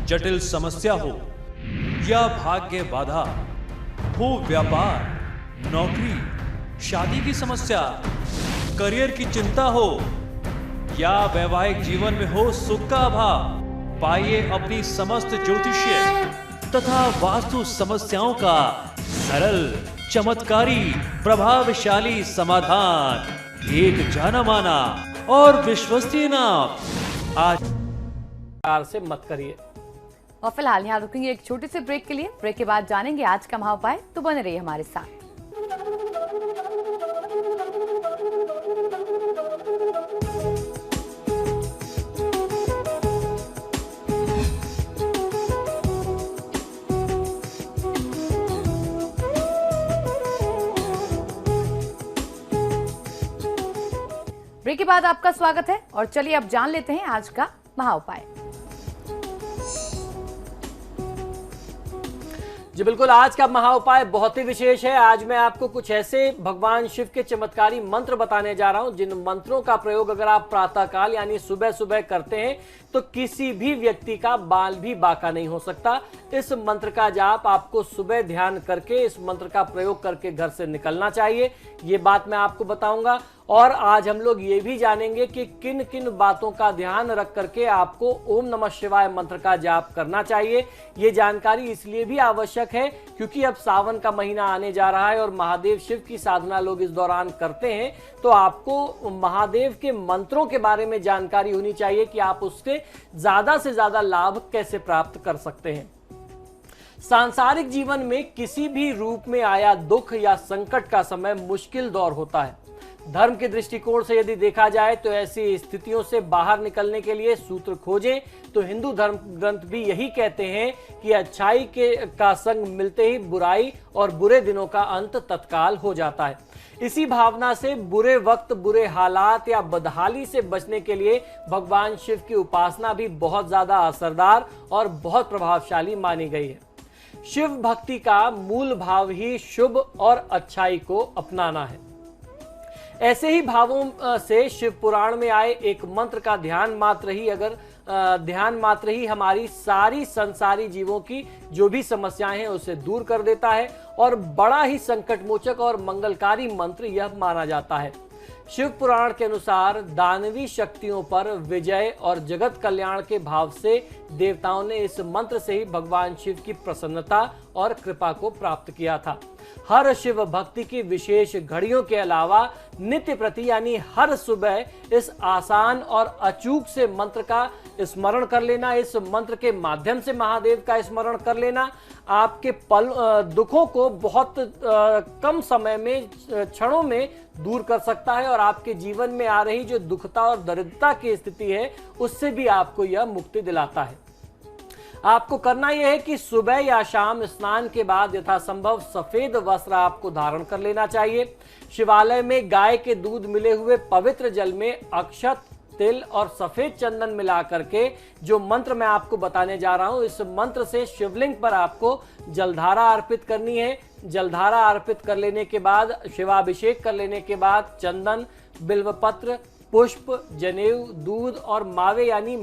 जटिल समस्या हो या भाग्य बाधा हो, व्यापार, नौकरी, शादी की समस्या, करियर की चिंता हो या वैवाहिक जीवन में हो सुख का अभाव, पाइए अपनी समस्त ज्योतिषीय तथा वास्तु समस्याओं का सरल, चमत्कारी, प्रभावशाली समाधान। एक जाना माना और विश्वसनीय नाम। आज से मत करिए। और फिलहाल यहाँ रुकेंगे एक छोटे से ब्रेक के लिए। ब्रेक के बाद जानेंगे आज का महाउपाय, तो बने रहिए हमारे साथ। ब्रेक के बाद आपका स्वागत है और चलिए अब जान लेते हैं आज का महाउपाय। जी बिल्कुल, आज का महाउपाय बहुत ही विशेष है। आज मैं आपको कुछ ऐसे भगवान शिव के चमत्कारी मंत्र बताने जा रहा हूं जिन मंत्रों का प्रयोग अगर आप प्रातःकाल यानी सुबह सुबह करते हैं तो किसी भी व्यक्ति का बाल भी बांका नहीं हो सकता। इस मंत्र का जाप आपको सुबह ध्यान करके, इस मंत्र का प्रयोग करके घर से निकलना चाहिए। ये बात मैं आपको बताऊंगा। और आज हम लोग ये भी जानेंगे कि किन किन बातों का ध्यान रख करके आपको ओम नमः शिवाय मंत्र का जाप करना चाहिए। ये जानकारी इसलिए भी आवश्यक है क्योंकि अब सावन का महीना आने जा रहा है और महादेव शिव की साधना लोग इस दौरान करते हैं, तो आपको महादेव के मंत्रों के बारे में जानकारी होनी चाहिए कि आप उससे ज्यादा से ज्यादा लाभ कैसे प्राप्त कर सकते हैं। सांसारिक जीवन में किसी भी रूप में आया दुख या संकट का समय मुश्किल दौर होता है। धर्म के दृष्टिकोण से यदि देखा जाए तो ऐसी स्थितियों से बाहर निकलने के लिए सूत्र खोजें तो हिंदू धर्म ग्रंथ भी यही कहते हैं कि अच्छाई का संग मिलते ही बुराई और बुरे दिनों का अंत तत्काल हो जाता है। इसी भावना से बुरे वक्त, बुरे हालात या बदहाली से बचने के लिए भगवान शिव की उपासना भी बहुत ज्यादा असरदार और बहुत प्रभावशाली मानी गई है। शिव भक्ति का मूल भाव ही शुभ और अच्छाई को अपनाना है। ऐसे ही भावों से शिव पुराण में आए एक मंत्र का ध्यान मात्र ही हमारी सारी संसारी जीवों की जो भी समस्याएं हैं उसे दूर कर देता है और बड़ा ही संकटमोचक और मंगलकारी मंत्र यह माना जाता है। शिव पुराण के अनुसार दानवी शक्तियों पर विजय और जगत कल्याण के भाव से देवताओं ने इस मंत्र से ही भगवान शिव की प्रसन्नता और कृपा को प्राप्त किया था। हर शिव भक्ति की विशेष घड़ियों के अलावा नित्य प्रति यानी हर सुबह इस आसान और अचूक से मंत्र का स्मरण कर लेना, इस मंत्र के माध्यम से महादेव का स्मरण कर लेना आपके दुखों को बहुत कम समय में, क्षणों में दूर कर सकता है और आपके जीवन में आ रही जो दुखता और दरिद्रता की स्थिति है उससे भी आपको यह मुक्ति दिलाता है। आपको करना यह है कि सुबह या शाम स्नान के बाद यथासंभव सफेद वस्त्र आपको धारण कर लेना चाहिए। शिवालय में गाय के दूध मिले हुए पवित्र जल में अक्षत, तिल और सफेद चंदन मिला करके जो मंत्र मैं आपको बताने जा रहा हूं, इस मंत्र से शिवलिंग पर आपको जलधारा अर्पित करनी है। जलधारा अर्पित कर लेने के बाद, शिवाभिषेक कर लेने के बाद चंदन, बिल्वपत्र, पुष्प, जनेऊ, दूध और मावे यानी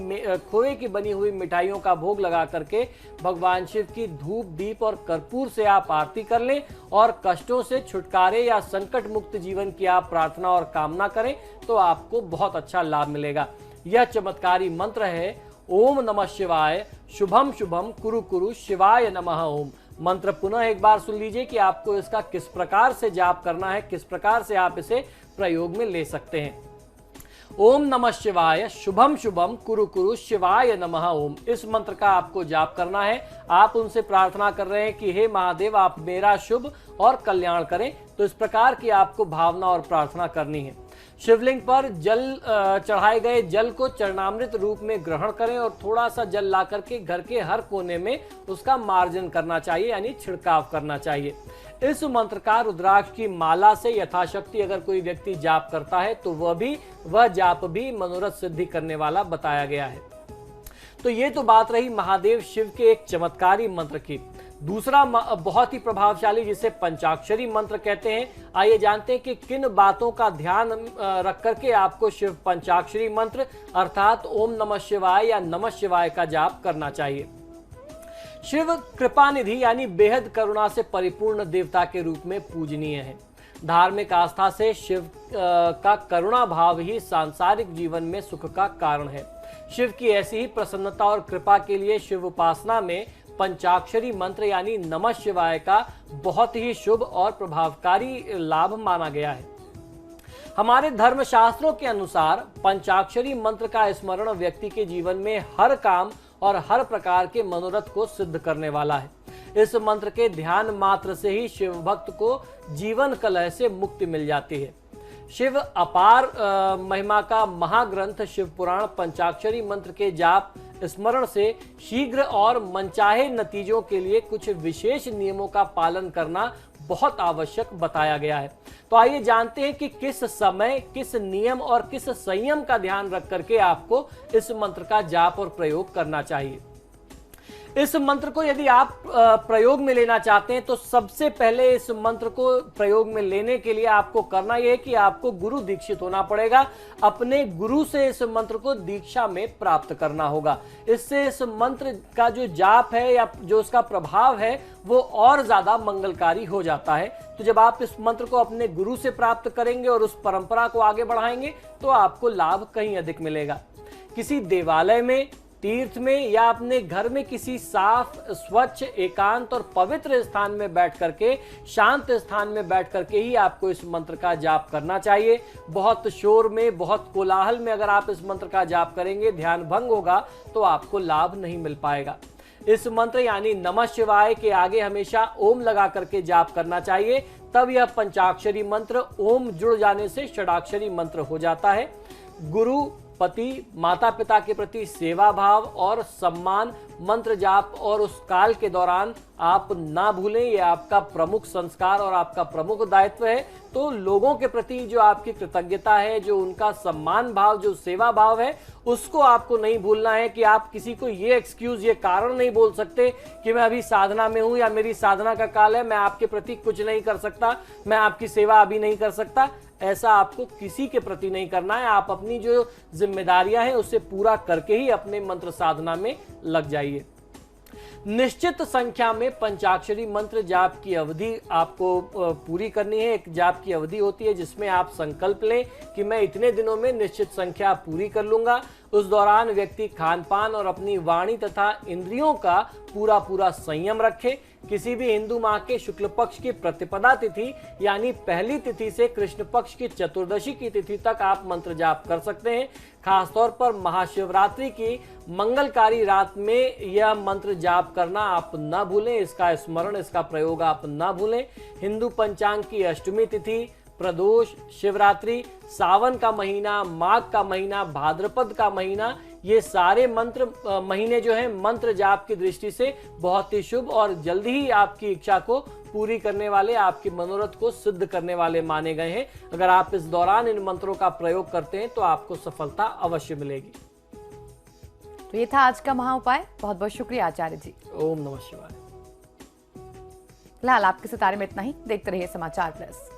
खोए की बनी हुई मिठाइयों का भोग लगा करके भगवान शिव की धूप, दीप और कर्पूर से आप आरती कर लें और कष्टों से छुटकारे या संकट मुक्त जीवन की आप प्रार्थना और कामना करें तो आपको बहुत अच्छा लाभ मिलेगा। यह चमत्कारी मंत्र है ओम नमः शिवाय, शुभम शुभम कुरु कुरु शिवाय नमः ओम। मंत्र पुनः एक बार सुन लीजिए कि आपको इसका किस प्रकार से जाप करना है, किस प्रकार से आप इसे प्रयोग में ले सकते हैं। ओम नमः शिवाय, शुभम शुभम कुरु कुरु शिवाय नमः ओम। इस मंत्र का आपको जाप करना है। आप उनसे प्रार्थना कर रहे हैं कि हे महादेव आप मेरा शुभ और कल्याण करें, तो इस प्रकार की आपको भावना और प्रार्थना करनी है। शिवलिंग पर जल चढ़ाए गए जल को चरणामृत रूप में ग्रहण करें और थोड़ा सा जल ला करके घर के हर कोने में उसका मार्जन करना चाहिए यानी छिड़काव करना चाहिए। इस मंत्र का रुद्राक्ष की माला से यथाशक्ति अगर कोई व्यक्ति जाप करता है तो वह जाप भी मनोरथ सिद्धि करने वाला बताया गया है। तो ये तो बात रही महादेव शिव के एक चमत्कारी मंत्र की। दूसरा बहुत ही प्रभावशाली जिसे पंचाक्षरी मंत्र कहते हैं। आइए जानते हैं कि किन बातों का ध्यान रख करके आपको शिव पंचाक्षरी मंत्र अर्थात ओम नमः शिवाय या नमः शिवाय का जाप करना चाहिए। शिव कृपानिधि यानी बेहद करुणा से परिपूर्ण देवता के रूप में पूजनीय है। धार्मिक आस्था से शिव का करुणा भाव ही सांसारिक जीवन में सुख का कारण है। शिव की ऐसी ही प्रसन्नता और कृपा के लिए शिव उपासना में पंचाक्षरी मंत्र यानी नमः शिवाय का बहुत ही शुभ और प्रभावकारी लाभ माना गया है। हमारे धर्मशास्त्रों के अनुसार पंचाक्षरी मंत्र का स्मरण व्यक्ति के जीवन में हर काम और हर प्रकार के मनोरथ को सिद्ध करने वाला है। इस मंत्र के ध्यान मात्र से ही शिव भक्त को जीवन कलह से मुक्ति मिल जाती है। शिव अपार महिमा का महाग्रंथ शिव पुराण पंचाक्षरी मंत्र के जाप स्मरण से शीघ्र और मनचाहे नतीजों के लिए कुछ विशेष नियमों का पालन करना बहुत आवश्यक बताया गया है। तो आइए जानते हैं कि किस समय, किस नियम और किस संयम का ध्यान रख करके आपको इस मंत्र का जाप और प्रयोग करना चाहिए। इस मंत्र को यदि आप प्रयोग में लेना चाहते हैं तो सबसे पहले इस मंत्र को प्रयोग में लेने के लिए आपको करना यह है कि आपको गुरु दीक्षित होना पड़ेगा। अपने गुरु से इस मंत्र को दीक्षा में प्राप्त करना होगा। इससे इस मंत्र का जो जाप है या जो उसका प्रभाव है वो और ज्यादा मंगलकारी हो जाता है। तो जब आप इस मंत्र को अपने गुरु से प्राप्त करेंगे और उस परंपरा को आगे बढ़ाएंगे तो आपको लाभ कहीं अधिक मिलेगा। किसी देवालय में, तीर्थ में या अपने घर में किसी साफ, स्वच्छ, एकांत और पवित्र स्थान में बैठ करके, शांत स्थान में बैठ करके ही आपको इस मंत्र का जाप करना चाहिए। बहुत शोर में, बहुत कोलाहल में अगर आप इस मंत्र का जाप करेंगे, ध्यान भंग होगा तो आपको लाभ नहीं मिल पाएगा। इस मंत्र यानी नमः शिवाय के आगे हमेशा ओम लगा करके जाप करना चाहिए, तब यह पंचाक्षरी मंत्र ओम जुड़ जाने से षडाक्षरी मंत्र हो जाता है। गुरु, पति, माता पिता के प्रति सेवा भाव और सम्मान मंत्र जाप और उस काल के दौरान आप ना भूलें। ये आपका प्रमुख संस्कार और आपका प्रमुख दायित्व है। तो लोगों के प्रति जो आपकी कृतज्ञता है, जो उनका सम्मान भाव, जो सेवा भाव है, उसको आपको नहीं भूलना है कि आप किसी को ये एक्सक्यूज, ये कारण नहीं बोल सकते कि मैं अभी साधना में हूं या मेरी साधना का काल है, मैं आपके प्रति कुछ नहीं कर सकता, मैं आपकी सेवा अभी नहीं कर सकता। ऐसा आपको किसी के प्रति नहीं करना है। आप अपनी जो जिम्मेदारियां हैं उसे पूरा करके ही अपने मंत्र साधना में लग जाइए। निश्चित संख्या में पंचाक्षरी मंत्र जाप की अवधि आपको पूरी करनी है। एक जाप की अवधि होती है जिसमें आप संकल्प लें कि मैं इतने दिनों में निश्चित संख्या पूरी कर लूंगा। उस दौरान व्यक्ति खान पान और अपनी वाणी तथा इंद्रियों का पूरा संयम रखे। किसी भी हिंदू माह के शुक्ल पक्ष की प्रतिपदा तिथि यानी पहली तिथि से कृष्ण पक्ष की चतुर्दशी की तिथि तक आप मंत्र जाप कर सकते हैं। खासतौर पर महाशिवरात्रि की मंगलकारी रात में यह मंत्र जाप करना आप न भूलें। इसका स्मरण, इसका प्रयोग आप न भूलें। हिंदू पंचांग की अष्टमी तिथि, प्रदोष, शिवरात्रि, सावन का महीना, माघ का महीना, भाद्रपद का महीना, ये सारे मंत्र महीने जो हैं मंत्र जाप की दृष्टि से बहुत ही शुभ और जल्दी ही आपकी इच्छा को पूरी करने वाले, आपके मनोरथ को सिद्ध करने वाले माने गए हैं। अगर आप इस दौरान इन मंत्रों का प्रयोग करते हैं तो आपको सफलता अवश्य मिलेगी। तो ये था आज का महाउपाय। बहुत बहुत शुक्रिया आचार्य जी। ओम नमः शिवाय। फिलहाल आपके सितारे में इतना ही। देखते रहिए समाचार प्लस।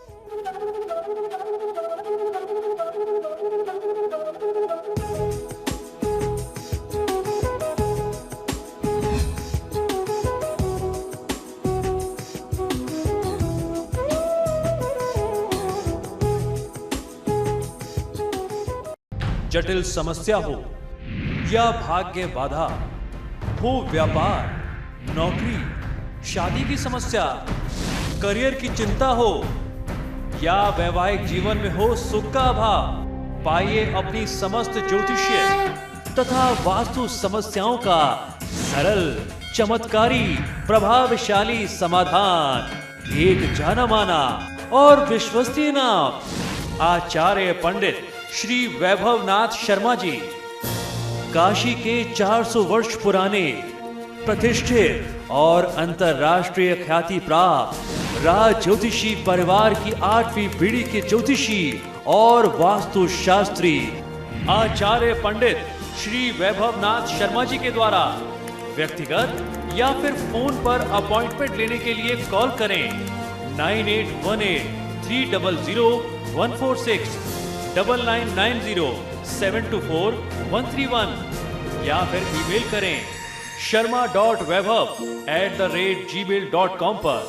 जटिल समस्या हो या भाग्य बाधा हो, व्यापार, नौकरी, शादी की समस्या, करियर की चिंता हो या वैवाहिक जीवन में हो सुख का अभाव, पाइए अपनी समस्त ज्योतिषीय तथा वास्तु समस्याओं का सरल, चमत्कारी, प्रभावशाली समाधान। एक जाना माना और विश्वसनीय नाम आचार्य पंडित श्री वैभवनाथ शर्मा जी। काशी के 400 वर्ष पुराने प्रतिष्ठित और अंतरराष्ट्रीय ख्याति प्राप्त राज ज्योतिषी परिवार की 8वीं पीढ़ी के ज्योतिषी और वास्तु शास्त्री आचार्य पंडित श्री वैभवनाथ शर्मा जी के द्वारा व्यक्तिगत या फिर फोन पर अपॉइंटमेंट लेने के लिए कॉल करें 9818 300 146 9990 724 131 या फिर ईमेल करें sharma.vaibhav@gmail.com पर।